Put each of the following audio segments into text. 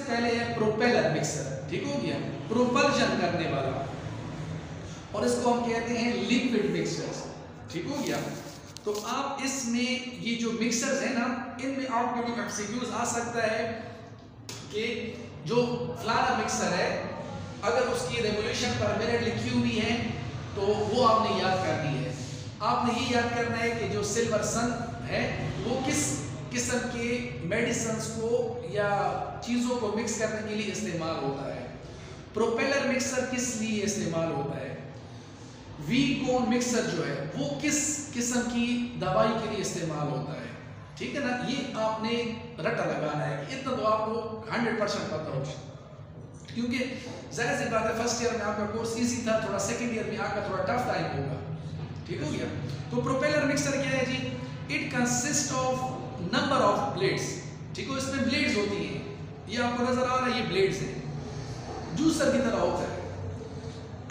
पहले है propeller mixer, ठीक हो गया, प्रोपल्शन करने वाला, और इसको हम कहते हैं लिक्विड मिक्सर्स, ठीक हो गया। तो आप इसमें ये जो मिक्सर्स है ना, इनमें आपके भी एमसीक्यूज आ सकता है कि जो फलाना मिक्सर है अगर उसकी रेवोल्यूशन पर मिनट लिखी हुई है तो वो आपने याद करनी है। आपने ये याद करना है कि जो सिल्वर सन है वो किस किस्म के मेडिसिन को या चीज़ों को मिक्स करने के लिए इस्तेमाल होता है। प्रोपेलर मिक्सर किस लिए इस्तेमाल होता है। वी कोन मिक्सर जो है वो किस किस्म की दवाई के लिए इस्तेमाल होता है, ठीक है ना। ये आपने रट्टा लगाना है, इतना तो आपको 100% पता हो, क्योंकि जाहिर सी बात है फर्स्ट ईयर में आपका कोर्स इजी था, थोड़ा सेकंड ईयर में आपका थोड़ा टफ टाइम होगा, ठीक हो गया। तो प्रोपेलर मिक्सर क्या है जी, it consist of number of blades, ठीक हो, इसमें ब्लेड्स होती हैं, ये आपको नजर आ रहा है, ये ब्लेड्स है, जूसर की तरह होता है,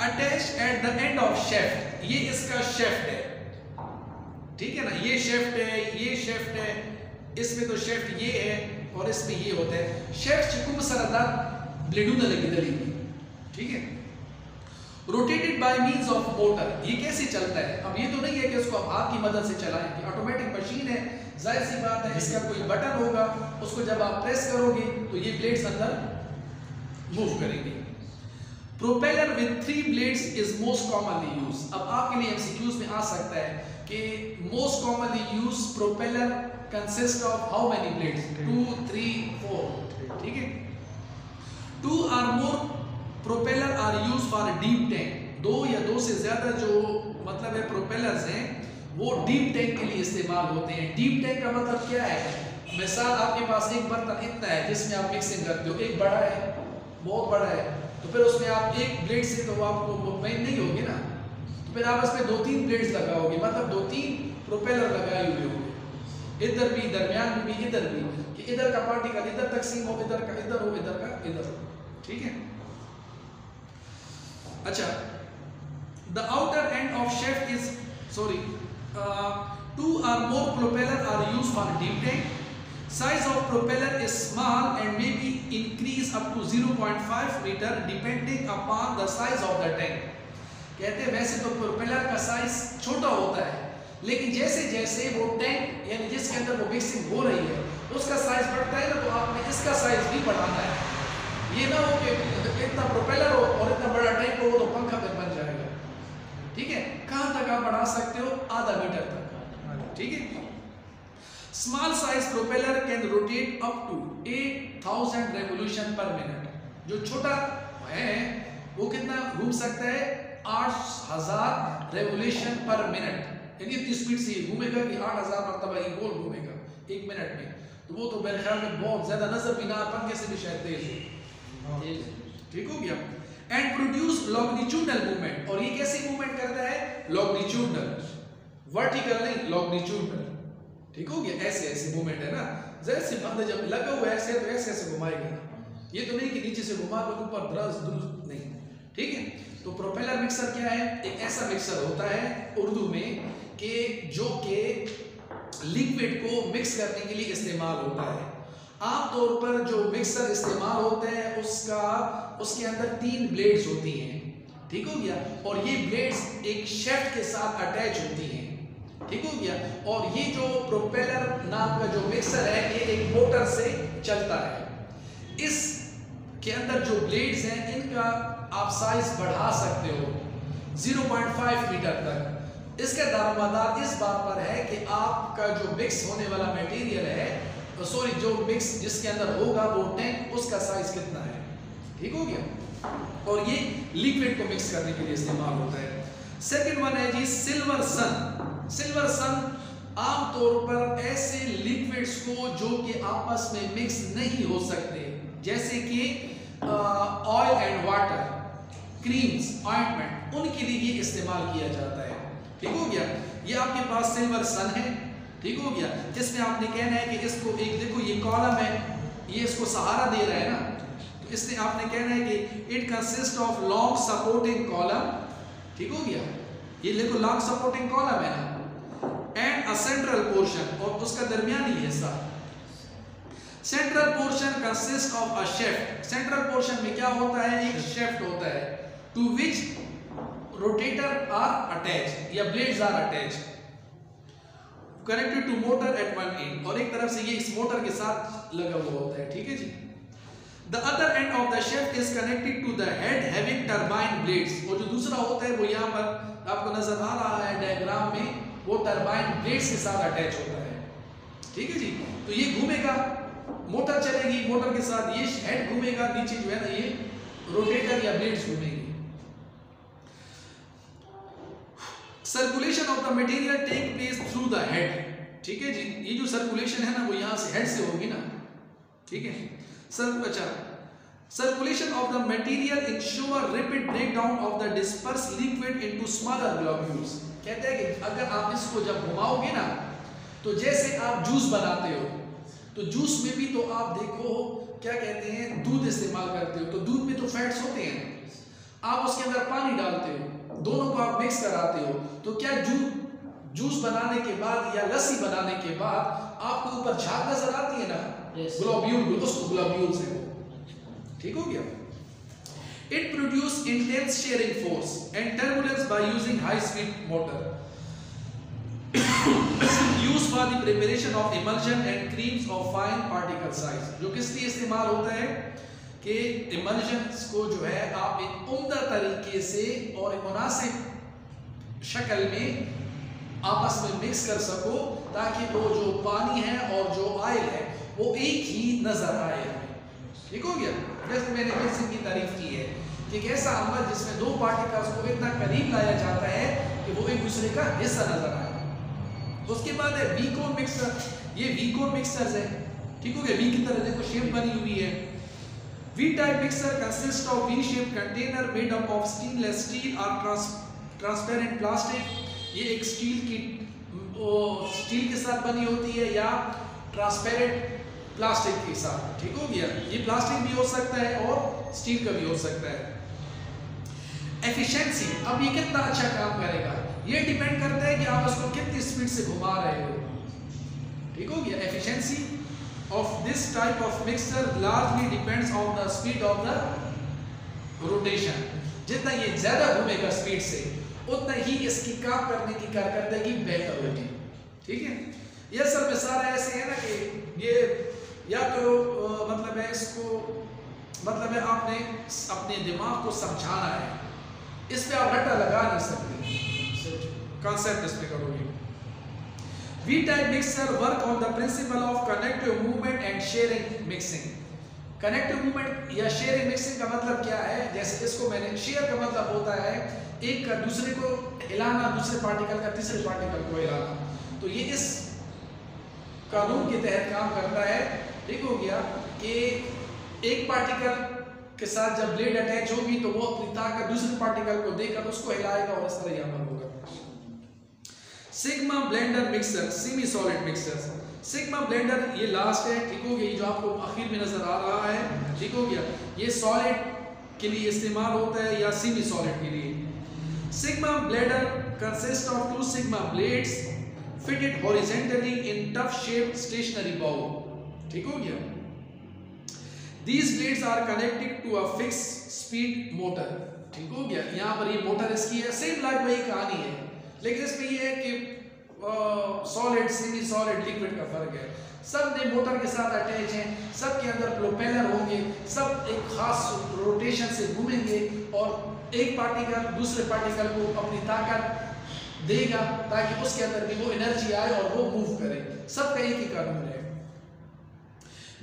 attach at the end of shaft, ये इसका शेफ्ट है, ठीक है ना, ये शेफ्ट है, ये शेफ्ट है, इसमें तो शेफ्ट ये है और इसमें ये होता है। शेफ्ट चिकुम सरदार ब्लेडूना लगी दली, ठीक है। Rotated by means of motor, ये कैसे चलता है, अब ये तो नहीं है कि उसको आप हाथ की मदद से चलाएंगे, ऑटोमेटिक मशीन है, जाहिर सी बात है इसका कोई बटन होगा, उसको जब आप प्रेस करोगे तो ये ब्लेड्स अंदर मूव करेंगे। Propeller with 3 blades is most commonly use, अब आपके लिए एमसीक्यूज में आ सकता है कि most commonly use propeller consist of how many blades, 2 3 4, ठीक है। 2 or more propeller are use for deep tank, 2 या 2 से ज्यादा जो मतलब है प्रोपेलर्स हैं वो डीप टैंक के लिए इस्तेमाल होते हैं। डीप टैंक का मतलब क्या है, मिसाल आपके पास एक बर्तन इतना है जिसमें आप मिक्सिंग करते हो, एक बड़ा है, बहुत बड़ा है, तो फिर उसमें आप एक ब्लेड से तो आपको मुतमईन नहीं होगी ना, तो फिर आप इसमें 2-3 ब्लेड्स लगाओगे, मतलब 2-3 प्रोपेलर लगाए हुए होंगे, इधर भी, दरमियान में भी, इधर भी, कि इधर का पार्टिकल इधर तकसीम हो, इधर का इधर हो, इधर का इधर हो, ठीक है। अच्छा, the outer end of shaft is sorry 2 or more propeller are used for deep tank. Size of propeller is small and may be increased up to 0.5 meter depending upon the size of the tank. कहते हैं वैसे तो propeller का size छोटा होता है, लेकिन जैसे जैसे वो टैंक यानी जिसके अंदर वो मिक्सिंग हो रही है उसका साइज बढ़ता है ना, तो आपने इसका साइज भी बढ़ाना है। ये ना हो कि इतना प्रोपेलर हो और इतना बड़ा टैंक हो तो पंखा फिर बन जाएगा, ठीक है। कहां तक आप बढ़ा सकते हो, आधा मीटर तक, ठीक है। Small size propeller can rotate up to 8000 revolution per minute, जो छोटा है वो कितना घूम सकता है, 8000 रेवोल्यूशन पर मिनट, यानी इतनी स्पीड से घूमेगा कि 8000 मरतबा ये गोल घूमेगा 1 मिनट में, तो वो तो मेरे ख्याल में बहुत ज्यादा नजर भी ना, पंखे से भी शायद तेज हो, ठीक हो गया। एंड प्रोड्यूस लॉन्गिट्यूडनल मूवमेंट, और ये कैसे मूवमेंट करता है, लॉन्गिट्यूडनल, वर्टिकल नहीं, लॉन्गिट्यूडनल, ठीक हो गया। ऐसे ऐसे मूवमेंट है ना, जैसे बात जब लगा हुआ ऐसे तो ऐसे ऐसे घुमाएगा, ये तो नहीं कि नीचे से घुमा कर ऊपर द्रस नहीं, ठीक है। तो प्रोपेलर मिक्सर क्या है, एक ऐसा मिक्सर होता है उर्दू में कि जो कि लिक्विड को मिक्स करने के लिए इस्तेमाल होता है। आमतौर पर जो मिक्सर इस्तेमाल होते हैं उसके अंदर 3 ब्लेड्स होती हैं, ठीक हो गया, और ये ब्लेड्स एक शेफ्ट के साथ अटैच होती हैं, ठीक हो गया। और ये जो प्रोपेलर नाम का जो मिक्सर है ये एक मोटर से चलता है। इस के अंदर जो ब्लेड्स हैं इनका आप साइज बढ़ा सकते हो 0.5 मीटर तक। इसका दारोमदार इस बात पर है कि आपका जो मिक्स होने वाला मटेरियल है, सॉरी जो मिक्स जिसके अंदर होगा वो टैंक, उसका साइज कितना है, ठीक हो गया। और ये लिक्विड को मिक्स करने के लिए इस्तेमाल होता है। सेकंड वन है जी सिल्वर सन। सिल्वर सन आमतौर पर ऐसे लिक्विड्स को जो कि आपस में मिक्स नहीं हो सकते, जैसे कि oil and water, creams, ointment, उनके लिए ये इस्तेमाल किया जाता है, ठीक हो गया। ये आपके पास सिल्वर सन है, ठीक हो गया, जिसमें आपने कहना है कि इसको एक देखो ये कॉलम है, ये इसको सहारा दे रहा है ना, तो इसलिए आपने कहना है कि it consist of long supporting column, ठीक हो गया, ये देखो लॉन्ग सपोर्टिंग कॉलम है ना, एंड अ सेंट्रल पोर्शन, और उसका दरमियानी हिस्सा। Central portion consist of a shaft. Central portion में क्या होता है, एक शेफ्ट होता है, to which rotator are attach या blades are attach, connected to motor at one end, और एक तरफ से ये इस मोटर के साथ लगा हुआ होता है, ठीक है जी। The other end of the shaft is connected to the head having turbine blades, और जो दूसरा होता है वो यहाँ पर आपको नजर आ रहा है डायग्राम में, वो टरबाइन ब्लेड्स के साथ अटैच होता है, ठीक है जी। तो ये घूमेगा, मोटर चलेगी, मोटर के साथ ये हेड घूमेगा, नीचे जो है ना ये रोटेटर या ब्लेड्स घूमेंगे। Circulation of the material take place through the head, ठीक है जी। ये जो सर्कुलेशन है ना वो यहाँ से हेड से होगी ना, ठीक है। Circulation of the material ensure rapid breakdown of the dispersed liquid into smaller globules। कहते हैं कि अगर आप इसको जब घुमाओगे ना, तो जैसे आप जूस बनाते हो, तो जूस में भी तो आप देखो क्या कहते हैं, दूध इस्तेमाल करते हो, तो दूध में तो फैट्स होते हैं, आप उसके अंदर पानी डालते हो, दोनों को आप मिक्स कराते हो, तो क्या जूस बनाने के बाद या लस्सी बनाने के बाद आपको ऊपर झाग नजर आती है ना, ग्लोब्यूल, उसको ग्लोब्यूल्स है, ठीक हो गया। It produce intense shearing force and turbulence by using high speed motor used for the preparation of emulsion and creams of fine particle size। जो किस लिए इस्तेमाल होता है कि emulsions को जो है आप एक उम्दा तरीके से और एक मुनासिब शक्ल में आपस में मिक्स कर सको, ताकि वो जो पानी है और जो ऑयल है वो एक ही नजर आए, ठीक हो गया। जैसे मैंने मिक्सिंग की तारीफ की है कि एक ऐसा अमल जिसमें दो पार्टिकल्स को इतना करीब लाया जाता है कि वो एक दूसरे का हिस्सा नजर आए। उसके बाद है वी कोन मिक्सर, ये वी कोन मिक्सर्स है, ठीक हो गया। वी की तरह देखो शेप बनी हुई है। V type mixer consist of V shape container made up of stainless steel और ट्रांसपेरेंट प्लास्टिक। ये एक स्टील के साथ बनी होती है या ट्रांसपेरेंट प्लास्टिक के साथ, ठीक हो गया। ये प्लास्टिक भी हो सकता है और स्टील का भी हो सकता है। एफिशिएंसी, अब ये कितना अच्छा काम करेगा ये डिपेंड करता है कि आप उसको कितनी स्पीड से घुमा रहे हो, ठीक हो गया। Efficiency of this type of mixer largely depends on the speed of the rotation. जितना ये ज्यादा घूमेगा स्पीड से, उतना ही इसकी काम करने की कारकर्दगी बेहतर होगी, ठीक है। ये सब में सारा ऐसे है ना कि ये या तो मतलब है इसको, मतलब है आपने अपने दिमाग को समझाना है, इस पे आप रट्टा लगा नहीं सकते, कॉन्सेप्ट इस पे करोगे। V type mixer work on the principle of connective movement and shearing mixing. Connective movement या शेयरिंग मिक्सिंग का मतलब क्या है, जैसे इसको मैंने शेयर का मतलब होता है एक का दूसरे को हिलाना, दूसरे पार्टिकल का तीसरे पार्टिकल को हिलाना, तो ये इस कानून के तहत काम करता है, ठीक हो गया। कि एक पार्टिकल के साथ जब ब्लेड अटैच होगी तो वो अपनी ताकत दूसरे पार्टिकल को देकर उसको हिलाएगा और इस तरह यह अमल होगा। Sigma blender mixer, semi solid mixer. Sigma blender ये लास्ट है, ठीक हो गया, जो आपको आखिर में नजर आ रहा है, ठीक हो गया। ये सॉलिड के लिए इस्तेमाल होता है या सेमी सॉलिड के लिए। Sigma blender consist of 2 sigma blades fitted horizontally in tough shaped stationary bowl, ठीक हो गया। These blades are connected to a fixed speed motor, ठीक हो गया। यहाँ पर ये मोटर इसकी है, सेम लाइक वही कहानी है, लेकिन इसमें ये है कि सॉलिड, सेमी सॉलिड, लिक्विड का फर्क है। सब ने मोटर के साथ अटैच हैं, सब के अंदर प्रोपेलर होंगे, सब एक खास रोटेशन से घूमेंगे और एक पार्टिकल दूसरे पार्टिकल को अपनी ताकत देगा ताकि उसके अंदर भी वो एनर्जी आए और वो मूव करे। सबका एक ही कानून है।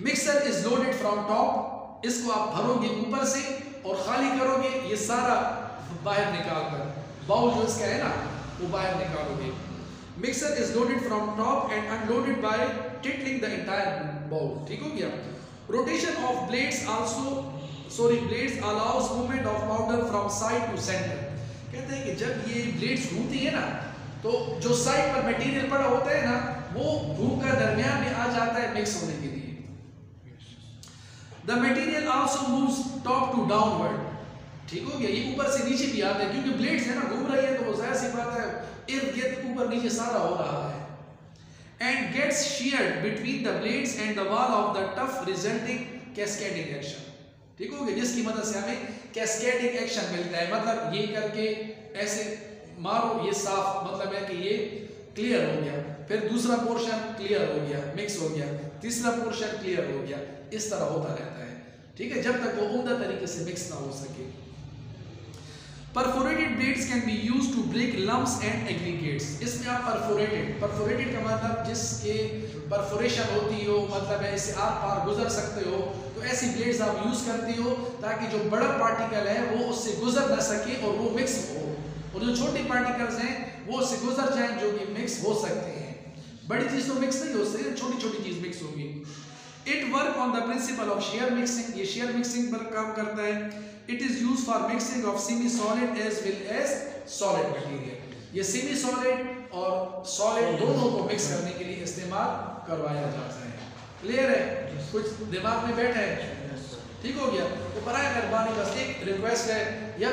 Mixer is loaded from top, इसको आप भरोगे ऊपर से और खाली करोगे ये सारा बाहर निकाल कर, बाउल जो इसका है ना वो बाहर निकालोगे। Mixer is loaded from top end unloaded by tilting the entire bowl, ठीक हो गया। Rotation of blades blades allows movement of powder from side to centre. कहते हैं कि जब ये ब्लेड्स घूमती है ना तो जो साइड पर मटेरियल पड़ा होता है ना वो घूमकर दरमियान में आ जाता है मिक्स होने के लिए। The material also moves top to downward, ठीक हो गया। ये ऊपर से नीचे भी आता है क्योंकि ब्लेड्स है ना घूम रही है तो वो जाहिर सी बात है इर्द गिर्द ऊपर नीचे सारा हो रहा है। and gets sheared between the blades and the wall of the tough, resulting cascading action. ठीक हो गया, जिसकी मदद से हमें कैस्केडिंग एक्शन मिलता है, मतलब ये करके ऐसे मारो, ये साफ मतलब है कि ये क्लियर हो गया, फिर दूसरा पोर्शन क्लियर हो गया, मिक्स हो गया, तीसरा पोर्शन क्लियर हो गया, इस तरह होता रहता है। ठीक है, जब तक वो उम्दा तरीके से मिक्स ना हो सके। Perforated blades can be used to break lumps and aggregates. इसमें आप परफोरेटेड का मतलब जिसके परफोरेशन होती हो, मतलब है इससे आर पार गुजर सकते हो, तो ऐसी ब्लेड्स आप यूज करती हो ताकि जो बड़ा पार्टिकल है वो उससे गुजर ना सके और वो मिक्स हो, और जो छोटे पार्टिकल्स हैं वो उससे गुजर जाएं जो कि मिक्स हो सकते हैं। बड़ी चीज तो मिक्स नहीं हो सकती, छोटी छोटी चीज मिक्स होगी। It work on the principle of shear mixing, ये शेयर मिक्सिंग पर काम करता है। It is use for mixing of semi solid as well as solid material, ये सेमी सॉलिड और सॉलिड दोनों को मिक्स करने के लिए इस्तेमाल करवाया जाता है। क्लियर है, कुछ दिमाग में बैठा है, ठीक हो गया। तो बराए मेहरबानी बस एक रिक्वेस्ट है, या